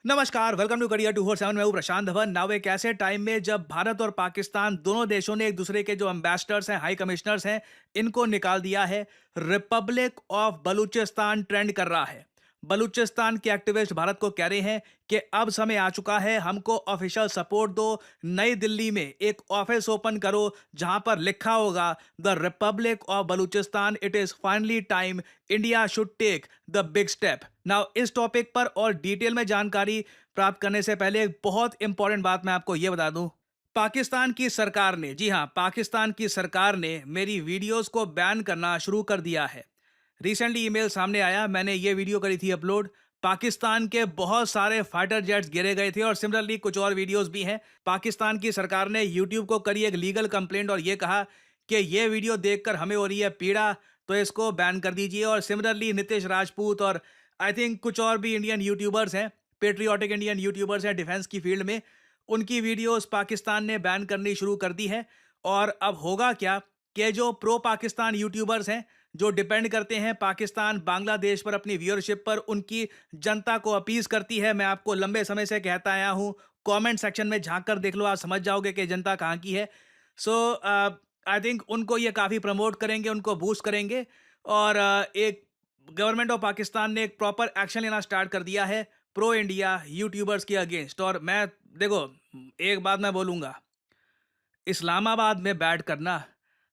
नमस्कार, welcome to career 247। मैं हूं प्रशांत धवन। नाउ एक ऐसे टाइम में जब भारत और पाकिस्तान दोनों देशों ने एक दूसरे के जो एम्बेसडर्स हैं, हाई कमिश्नर्स हैं, इनको निकाल दिया है। रिपब्लिक ऑफ बलूचिस्तान ट्रेंड कर रहा है। बलूचिस्तान के एक्टिविस्ट भारत को कह रहे हैं कि अब समय आ चुका है, हमको ऑफिशियल सपोर्ट दो। नई दिल्ली में एक ऑफिस ओपन करो जहां पर लिखा होगा the republic of Balochistan, it is finally time, India should take the big step. Now इस टॉपिक पर और डिटेल में जानकारी प्राप्त करने से पहले एक बहुत इंपॉर्टेंट बात मैं आपको यह बता दूं। पाकिस्तान की सरकार ने, जी हां, पाकिस्तान की सरकार ने मेरी वीडियोस को बैन करना शुरू कर दिया है। रिसेंटली ईमेल सामने आया, मैंने ये वीडियो करी थी अपलोड। पाकिस्तान के बहुत सारे फाइटर जेट्स गिरे गए थे और सिमिलरली कुछ और वीडियोस भी हैं। पाकिस्तान की सरकार ने यूट्यूब को करी एक लीगल कंप्लेंट और ये कहा कि ये वीडियो देखकर हमें हो रही है पीड़ा, तो इसको बैन कर दीजिए। और सिमिलरली नीतीश राजपूत और आई थिंक कुछ और भी इंडियन यूट्यूबर्स हैं, पेट्रियाटिक इंडियन यूट्यूबर्स हैं डिफेंस की फील्ड में, उनकी वीडियोस पाकिस्तान ने बैन करनी शुरू कर दी है। और अब होगा क्या कि जो प्रो पाकिस्तान यूट्यूबर्स हैं, जो डिपेंड करते हैं पाकिस्तान बांग्लादेश पर अपनी व्यूअरशिप पर, उनकी जनता को अपीज करती है। मैं आपको लंबे समय से कहता आया हूं, कमेंट सेक्शन में झांक कर देख लो, आप समझ जाओगे कि जनता कहाँ की है। सो आई थिंक उनको ये काफ़ी प्रमोट करेंगे, उनको बूस्ट करेंगे। और एक गवर्नमेंट ऑफ पाकिस्तान ने एक प्रॉपर एक्शन लेना स्टार्ट कर दिया है प्रो इंडिया यूट्यूबर्स के अगेंस्ट। और मैं, देखो, एक बात मैं बोलूँगा, इस्लामाबाद में बैठ करना,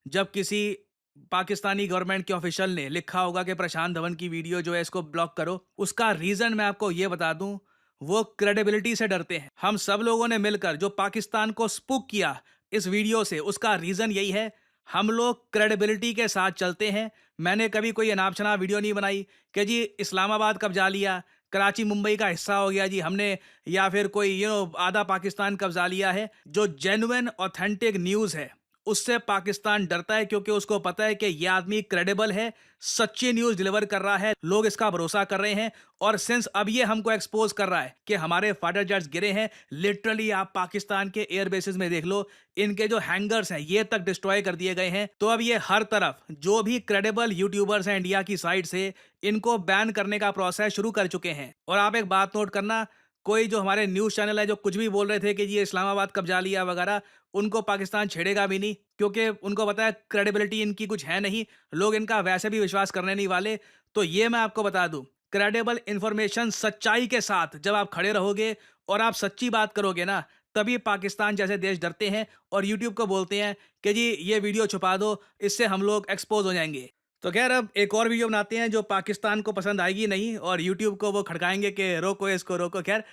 जब किसी पाकिस्तानी गवर्नमेंट के ऑफिशियल ने लिखा होगा कि प्रशांत धवन की वीडियो जो है इसको ब्लॉक करो, उसका रीजन मैं आपको ये बता दूं, वो क्रेडिबिलिटी से डरते हैं। हम सब लोगों ने मिलकर जो पाकिस्तान को स्पूक किया इस वीडियो से, उसका रीजन यही है, हम लोग क्रेडिबिलिटी के साथ चलते हैं। मैंने कभी कोई अनाप शनाप वीडियो नहीं बनाई कि जी इस्लामाबाद कब्जा लिया, कराची मुंबई का हिस्सा हो गया जी हमने, या फिर कोई आधा पाकिस्तान कब्जा लिया है। जो जेन्युइन ऑथेंटिक न्यूज़ है उससे पाकिस्तान डरता है, क्योंकि उसको पता है कि यह आदमी क्रेडिबल है, सच्ची न्यूज़ डिलीवर कर रहा है, लोग इसका भरोसा कर रहे हैं। और सिंस अब ये हमको एक्सपोज कर रहा है कि हमारे फाइटर जेट्स गिरे हैं, लिटरली आप पाकिस्तान के एयर बेसिस में देख लो, इनके जो हैंगर्स हैं ये तक डिस्ट्रॉय कर दिए गए हैं। तो अब ये हर तरफ जो भी क्रेडिबल यूट्यूबर्स हैं इंडिया की साइड से, इनको बैन करने का प्रोसेस शुरू कर चुके हैं। और आप एक बात नोट करना, कोई जो हमारे न्यूज़ चैनल है जो कुछ भी बोल रहे थे कि ये इस्लामाबाद कब्जा लिया वगैरह, उनको पाकिस्तान छेड़ेगा भी नहीं, क्योंकि उनको पता है क्रेडिबिलिटी इनकी कुछ है नहीं, लोग इनका वैसे भी विश्वास करने नहीं वाले। तो ये मैं आपको बता दूं, क्रेडिबल इंफॉर्मेशन, सच्चाई के साथ जब आप खड़े रहोगे और आप सच्ची बात करोगे ना, तभी पाकिस्तान जैसे देश डरते हैं और यूट्यूब को बोलते हैं कि जी ये वीडियो छुपा दो, इससे हम लोग एक्सपोज हो जाएंगे। तो खैर, अब एक और वीडियो बनाते हैं जो पाकिस्तान को पसंद आएगी नहीं, और यूट्यूब को वो खड़काएंगे कि रोको इसको, रोको। खैर,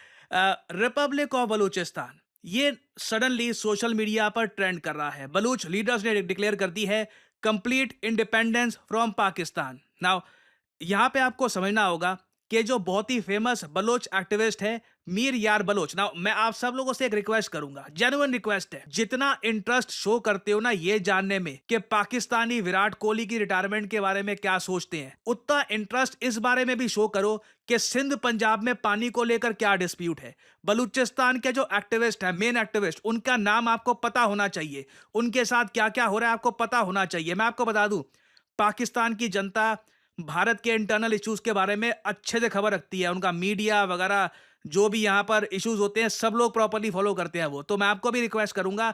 रिपब्लिक ऑफ बलूचिस्तान ये सडनली सोशल मीडिया पर ट्रेंड कर रहा है। बलूच लीडर्स ने डिक्लेयर कर दी है complete independence from Pakistan. Now यहाँ पे आपको समझना होगा कि जो बहुत ही फेमस बलोच एक्टिविस्ट है मीर यार बलोच, ना मैं आप सब लोगों से एक रिक्वेस्ट करूंगा, जेन्युइन रिक्वेस्ट है, जितना इंटरेस्ट शो करते हो ना ये जानने में कि पाकिस्तानी विराट कोहली की रिटायरमेंट के बारे में क्या सोचते हैं, उतना इंटरेस्ट इस बारे में भी शो करो कि सिंध पंजाब में पानी को लेकर क्या डिस्प्यूट है। बलूचिस्तान के जो एक्टिविस्ट है, मेन एक्टिविस्ट, उनका नाम आपको पता होना चाहिए, उनके साथ क्या क्या हो रहा है आपको पता होना चाहिए। मैं आपको बता दूं, पाकिस्तान की जनता भारत के इंटरनल इश्यूज के बारे में अच्छे से खबर रखती है, उनका मीडिया वगैरह जो भी यहाँ पर इश्यूज होते हैं सब लोग प्रॉपर्ली फॉलो करते हैं वो। तो मैं आपको भी रिक्वेस्ट करूंगा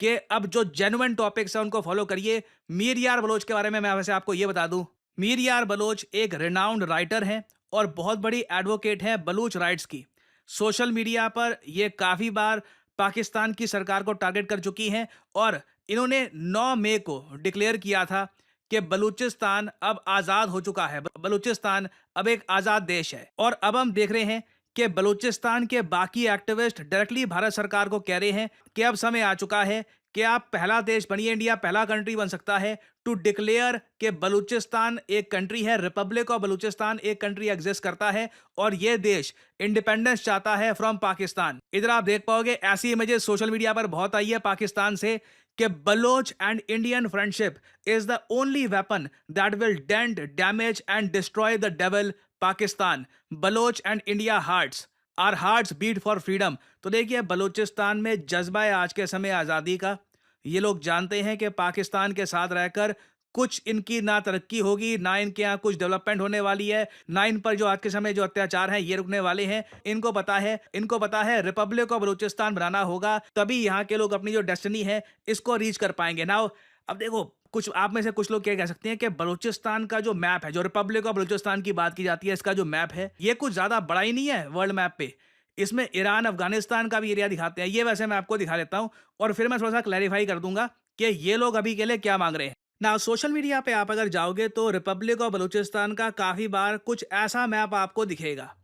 कि अब जो जेन्युइन टॉपिक्स है उनको फॉलो करिए। मीर यार बलोच के बारे में मैं वैसे आपको ये बता दूं, मीर यार बलोच एक रिनाउंड राइटर हैं और बहुत बड़ी एडवोकेट है बलूच राइट्स की। सोशल मीडिया पर ये काफ़ी बार पाकिस्तान की सरकार को टारगेट कर चुकी हैं, और इन्होंने 9 मई को डिक्लेयर किया था कि बलूचिस्तान अब आज़ाद हो चुका है, बलूचिस्तान अब एक आज़ाद देश है। और अब हम देख रहे हैं कि बलूचिस्तान के बाकी एक्टिविस्ट डायरेक्टली भारत सरकार को कह रहे हैं कि अब समय आ चुका है कि आप पहला देश बनिए, इंडिया पहला कंट्री बन सकता है टू डिक्लेयर कि बलूचिस्तान एक कंट्री है, रिपब्लिक ऑफ बलूचिस्तान एक कंट्री एग्जिस्ट करता है और यह देश इंडिपेंडेंस चाहता है फ्रॉम पाकिस्तान। इधर आप देख पाओगे ऐसी इमेजेस सोशल मीडिया पर बहुत आई है पाकिस्तान से कि Baloch and Indian friendship is the only weapon that will dent, damage and destroy the devil Pakistan. Baloch and India hearts, are hearts beat for freedom. तो देखिए, बलूचिस्तान में जज्बा है आज के समय आज़ादी का। ये लोग जानते हैं कि पाकिस्तान के साथ रहकर कुछ इनकी ना तरक्की होगी, ना इनके यहाँ कुछ डेवलपमेंट होने वाली है, ना इन पर जो आज के समय जो अत्याचार हैं ये रुकने वाले हैं। इनको पता है रिपब्लिक ऑफ बलूचिस्तान बनाना होगा, तभी यहाँ के लोग अपनी जो डेस्टिनी है इसको रीच कर पाएंगे। नाउ अब देखो, कुछ आप में से कुछ लोग क्या कह सकते हैं कि बलूचिस्तान का जो मैप है, जो रिपब्लिक ऑफ बलूचिस्तान की बात की जाती है, इसका जो मैप है ये कुछ ज्यादा बड़ा ही नहीं है वर्ल्ड मैप पे। इसमें ईरान, अफगानिस्तान का भी एरिया दिखाते हैं। ये वैसे मैं आपको दिखा देता हूं और फिर मैं थोड़ा सा क्लैरिफाई कर दूंगा कि ये लोग अभी के लिए क्या मांग रहे हैं। ना सोशल मीडिया पे आप अगर जाओगे तो रिपब्लिक ऑफ बलूचिस्तान का काफी बार कुछ ऐसा मैप आपको दिखेगा।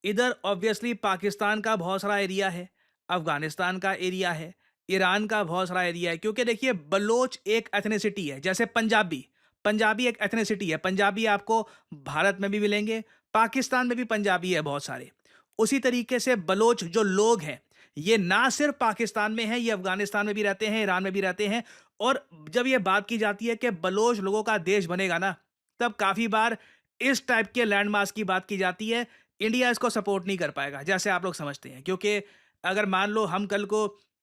इधर ऑब्वियसली पाकिस्तान का बहुत सारा एरिया है, अफगानिस्तान का एरिया है, ईरान का बहुत सारा एरिया है। क्योंकि देखिए, बलोच एक एथनिसिटी है, जैसे पंजाबी पंजाबी एक एथनिसिटी है। पंजाबी आपको भारत में भी मिलेंगे, पाकिस्तान में भी पंजाबी है बहुत सारे। उसी तरीके से बलोच जो लोग हैं, ये ना सिर्फ पाकिस्तान में है, ये अफगानिस्तान में भी रहते हैं, ईरान में भी रहते हैं। और जब ये बात की जाती है कि बलोच लोगों का देश बनेगा ना, तब काफी बार इस टाइप के लैंडमार्क्स की बात की जाती है। इंडिया इसको सपोर्ट नहीं कर पाएगा, जैसे आप लोग समझते हैं। क्योंकि अगर मान लो हम कल को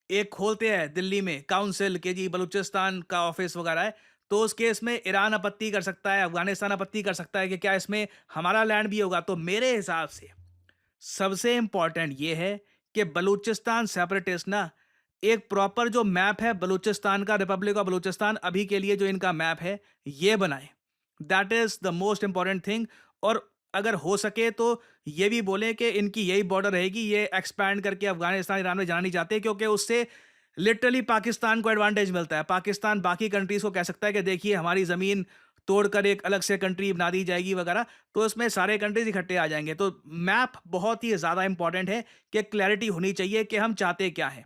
एक खोलते हैं दिल्ली में काउंसिल के जी बलूचिस्तान का ऑफिस वगैरह है, तो उस केस में ईरान आपत्ति कर सकता है, अफगानिस्तान आपत्ति कर सकता है कि क्या इसमें हमारा लैंड भी होगा। तो मेरे हिसाब से सबसे इंपॉर्टेंट ये है कि बलूचिस्तान सेपरेटिस्ट ना एक प्रॉपर जो मैप है बलूचिस्तान का, रिपब्लिक ऑफ बलूचिस्तान अभी के लिए जो इनका मैप है ये बनाए। That is the most important thing. और अगर हो सके तो ये भी बोले कि इनकी यही बॉर्डर रहेगी, ये एक्सपैंड करके अफगानिस्तान, ईरान में जाना नहीं चाहते, क्योंकि उससे लिटरली पाकिस्तान को एडवांटेज मिलता है। पाकिस्तान बाकी कंट्रीज को कह सकता है कि देखिए हमारी जमीन तोड़कर एक अलग से कंट्री बना दी जाएगी वगैरह, तो इसमें सारे कंट्रीज इकट्ठे आ जाएंगे। तो मैप बहुत ही ज़्यादा इंपॉर्टेंट है कि क्लैरिटी होनी चाहिए कि हम चाहते क्या हैं।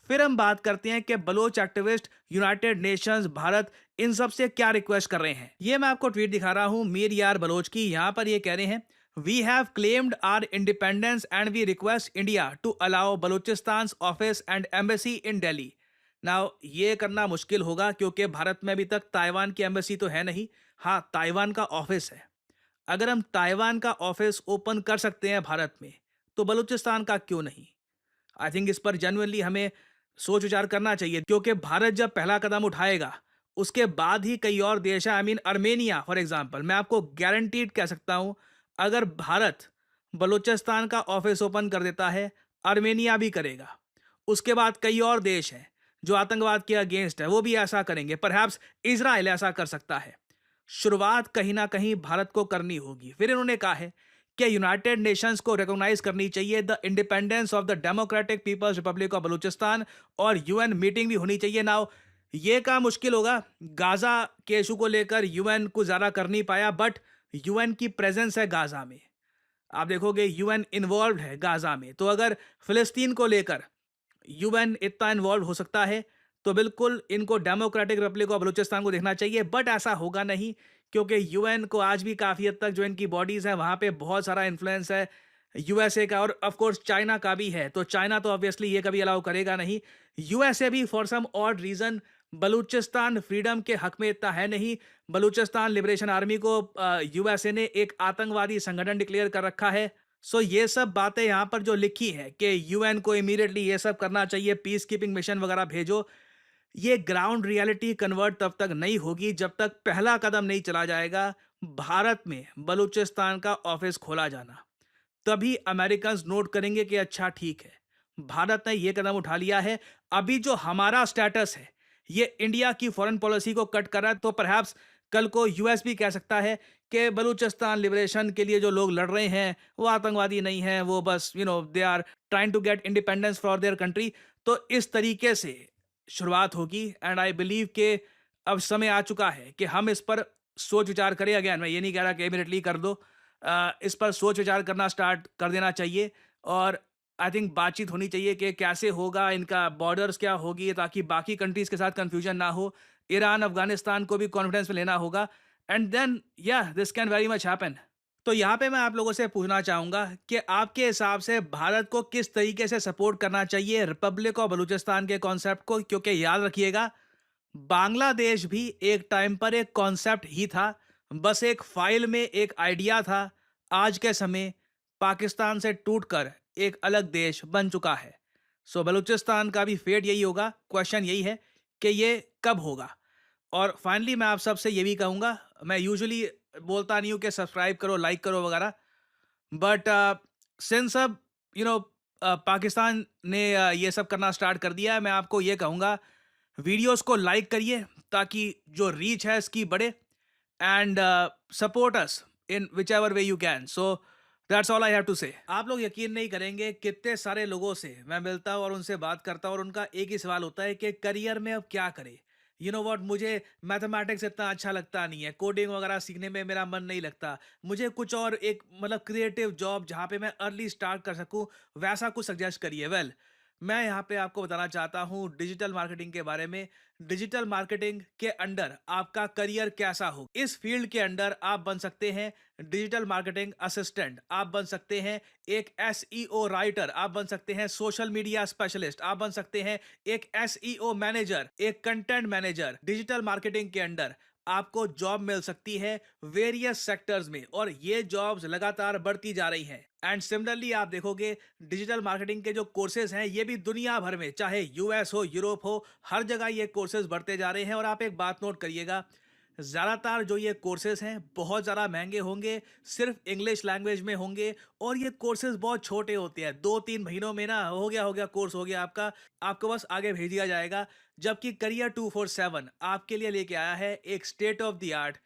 फिर हम बात करते हैं कि Baloch activist, United Nations, Bharat, इन सब से क्या रिक्वेस्ट कर रहे हैं। ये मैं आपको ट्वीट दिखा रहा हूं मीर यार बलोच की। यहां पर ये कह रहे हैं, we have claimed our independence and we request India to allow Balochistan office and embassy in Delhi. Now ये करना मुश्किल होगा क्योंकि भारत में अभी तक ताइवान की एम्बेसी तो है नहीं। हाँ, ताइवान का ऑफिस है। अगर हम ताइवान का ऑफिस ओपन कर सकते हैं भारत में, तो बलूचिस्तान का क्यों नहीं। आई थिंक इस पर जेन्युइनली हमें सोच विचार करना चाहिए, क्योंकि भारत जब पहला कदम उठाएगा उसके बाद ही कई और देश हैं। I mean Armenia for example, मैं आपको गारंटीड कह सकता हूं, अगर भारत बलूचिस्तान का ऑफिस ओपन कर देता है, अर्मेनिया भी करेगा। उसके बाद कई और देश हैं जो आतंकवाद के अगेंस्ट है, वो भी ऐसा करेंगे। परहैप्स इजराइल ऐसा कर सकता है। शुरुआत कहीं ना कहीं भारत को करनी होगी। फिर इन्होंने कहा है कि यूनाइटेड नेशंस को रिकॉग्नाइज करनी चाहिए the independence of the democratic people's republic of Balochistan, और यूएन मीटिंग भी होनी चाहिए। नाउ ये काम मुश्किल होगा, गाजा के इशू को लेकर यूएन कुछ ज़्यादा कर नहीं पाया, बट यूएन की प्रेजेंस है गाजा में। आप देखोगे यूएन इन्वॉल्व है गाजा में। तो अगर फिलिस्तीन को लेकर यूएन इतना इन्वॉल्व हो सकता है, तो बिल्कुल इनको डेमोक्रेटिक रिपब्लिक ऑफ बलूचिस्तान को देखना चाहिए। बट ऐसा होगा नहीं, क्योंकि यूएन को आज भी काफ़ी हद तक जो इनकी बॉडीज़ हैं वहाँ पे बहुत सारा इन्फ्लुएंस है यूएसए का, और ऑफ कोर्स चाइना का भी है। तो चाइना तो ऑब्वियसली ये कभी अलाउ करेगा नहीं। यूएसए भी for some odd reason Balochistan freedom के हक में इतना है नहीं। बलूचिस्तान लिबरेशन आर्मी को यूएसए ने एक आतंकवादी संगठन डिक्लेयर कर रखा है। सो ये सब बातें यहाँ पर जो लिखी है कि यूएन को इमीडिएटली ये सब करना चाहिए, पीस कीपिंग मिशन वगैरह भेजो, ये ग्राउंड रियलिटी कन्वर्ट तब तक नहीं होगी जब तक पहला कदम नहीं चला जाएगा भारत में बलूचिस्तान का ऑफिस खोला जाना। तभी अमेरिकन नोट करेंगे कि अच्छा ठीक है, भारत ने ये कदम उठा लिया है। अभी जो हमारा स्टेटस है ये इंडिया की फॉरेन पॉलिसी को कट कर रहा है। तो परहैप्स कल को यूएस भी कह सकता है कि बलूचिस्तान लिबरेशन के लिए जो लोग लड़ रहे हैं वो आतंकवादी नहीं हैं, वो बस they are trying to get independence for their country. तो इस तरीके से शुरुआत होगी, एंड आई बिलीव कि अब समय आ चुका है कि हम इस पर सोच विचार करें। अगेन मैं ये नहीं कह रहा कि इमीडिएटली कर दो, इस पर सोच विचार करना स्टार्ट कर देना चाहिए। और आई थिंक बातचीत होनी चाहिए कि कैसे होगा, इनका बॉर्डर्स क्या होगी, ताकि बाकी कंट्रीज के साथ कंफ्यूजन ना हो। ईरान, अफगानिस्तान को भी कॉन्फिडेंस में लेना होगा, एंड देन या this can very much happen. तो यहाँ पे मैं आप लोगों से पूछना चाहूँगा कि आपके हिसाब से भारत को किस तरीके से सपोर्ट करना चाहिए रिपब्लिक ऑफ बलूचिस्तान के कॉन्सेप्ट को। क्योंकि याद रखिएगा, बांग्लादेश भी एक टाइम पर एक कॉन्सेप्ट ही था, बस एक फाइल में एक आइडिया था। आज के समय पाकिस्तान से टूटकर एक अलग देश बन चुका है। सो बलूचिस्तान का भी फेट यही होगा। क्वेश्चन यही है कि ये कब होगा। और फाइनली मैं आप सबसे ये भी कहूँगा, मैं यूजुअली बोलता नहीं हूँ कि सब्सक्राइब करो, लाइक करो वगैरह, बट सिंस अब यू नो पाकिस्तान ने ये सब करना स्टार्ट कर दिया है, मैं आपको ये कहूँगा, वीडियोस को लाइक करिए ताकि जो रीच है इसकी बढ़े, and support us in whichever way you can. So that's all I have to say. आप लोग यकीन नहीं करेंगे कितने सारे लोगों से मैं मिलता हूँ और उनसे बात करता हूँ, और उनका एक ही सवाल होता है कि करियर में अब क्या करें। यू नो वॉट, मुझे मैथमेटिक्स इतना अच्छा लगता नहीं है, कोडिंग वगैरह सीखने में मेरा मन नहीं लगता, मुझे कुछ और एक मतलब क्रिएटिव जॉब जहाँ पे मैं अर्ली स्टार्ट कर सकूँ, वैसा कुछ सजेस्ट करिए। वेल, मैं यहाँ पे आपको बताना चाहता हूँ डिजिटल मार्केटिंग के बारे में। डिजिटल मार्केटिंग के अंडर आपका करियर कैसा हो, इस फील्ड के अंडर आप बन सकते हैं डिजिटल मार्केटिंग असिस्टेंट, आप बन सकते हैं एक एसईओ राइटर, आप बन सकते हैं सोशल मीडिया स्पेशलिस्ट, आप बन सकते हैं एक एसईओ मैनेजर, एक कंटेंट मैनेजर। डिजिटल मार्केटिंग के अंडर आपको जॉब मिल सकती है वेरियस सेक्टर्स में, और ये जॉब्स लगातार बढ़ती जा रही हैं। एंड सिमिलरली आप देखोगे डिजिटल मार्केटिंग के जो कोर्सेज हैं ये भी दुनिया भर में, चाहे यूएस हो, यूरोप हो, हर जगह ये कोर्सेज बढ़ते जा रहे हैं। और आप एक बात नोट करिएगा, ज़्यादातर जो ये कोर्सेज हैं बहुत ज़्यादा महंगे होंगे, सिर्फ इंग्लिश लैंग्वेज में होंगे, और ये कोर्सेज बहुत छोटे होते हैं, 2-3 महीनों में ना हो गया कोर्स हो गया आपका, आपको बस आगे भेज दिया जाएगा। जबकि करियर 247 आपके लिए लेके आया है एक state of the art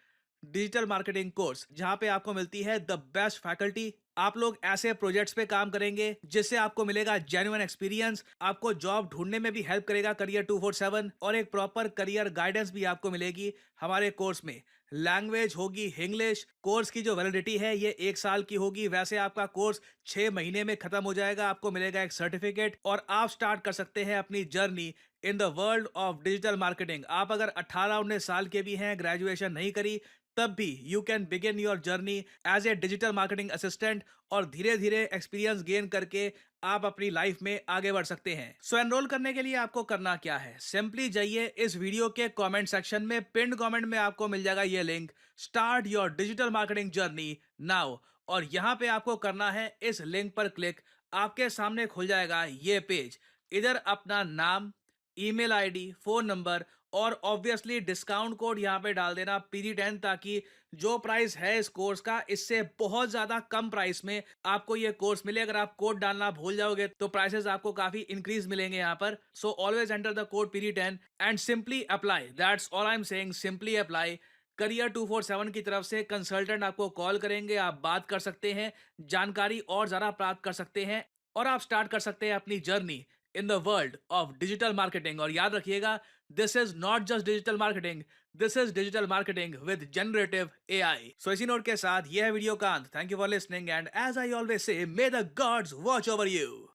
digital marketing course, जहां पे आपको मिलती है द बेस्ट फैकल्टी। आप लोग ऐसे प्रोजेक्ट्स पे काम करेंगे जिससे आपको मिलेगा जेन्युइन एक्सपीरियंस, आपको जॉब ढूंढने में भी हेल्प करेगा करियर 247, और एक प्रॉपर करियर गाइडेंस भी आपको मिलेगी हमारे कोर्स में। लैंग्वेज होगी इंग्लिश, कोर्स की जो वैलिडिटी है ये 1 साल की होगी, वैसे आपका कोर्स 6 महीने में खत्म हो जाएगा, आपको मिलेगा एक सर्टिफिकेट, और आप स्टार्ट कर सकते हैं अपनी journey in the world of digital marketing. आप अगर 18-19 साल के भी हैं, ग्रेजुएशन नहीं करी, तब भी you can begin your journey as a digital marketing assistant, और धीरे धीरे एक्सपीरियंस गेन करके आप अपनी लाइफ में आगे बढ़ सकते हैं। सो एनरोल करने के लिए आपको करना क्या है, सिंपली जाइए इस वीडियो के कमेंट सेक्शन में, पिन्ड कमेंट में आपको मिल जाएगा ये link, start your digital marketing journey now, और यहां पे आपको करना है इस लिंक पर क्लिक। आपके सामने खुल जाएगा ये पेज, इधर अपना नाम, ईमेल आईडी, फोन नंबर, और ऑब्वियसली डिस्काउंट कोड यहाँ पे डाल देना PD10, ताकि जो प्राइस है इस कोर्स का इससे बहुत ज्यादा कम प्राइस में आपको ये कोर्स मिले। अगर आप कोड डालना भूल जाओगे तो प्राइसेस आपको काफी इंक्रीज मिलेंगे यहाँ पर। So always enter the code PD10 and simply apply, that's all I am saying, simply apply. Career 247 की तरफ से कंसल्टेंट आपको कॉल करेंगे, आप बात कर सकते हैं, जानकारी और ज्यादा प्राप्त कर सकते हैं, और आप स्टार्ट कर सकते हैं अपनी journey in the world of digital marketing. और याद रखिएगा, this is not just digital marketing, this is digital marketing with generative AI. So इसी नोट के साथ यह है वीडियो का अंत। Thank you for listening, and as I always say, may the gods watch over you.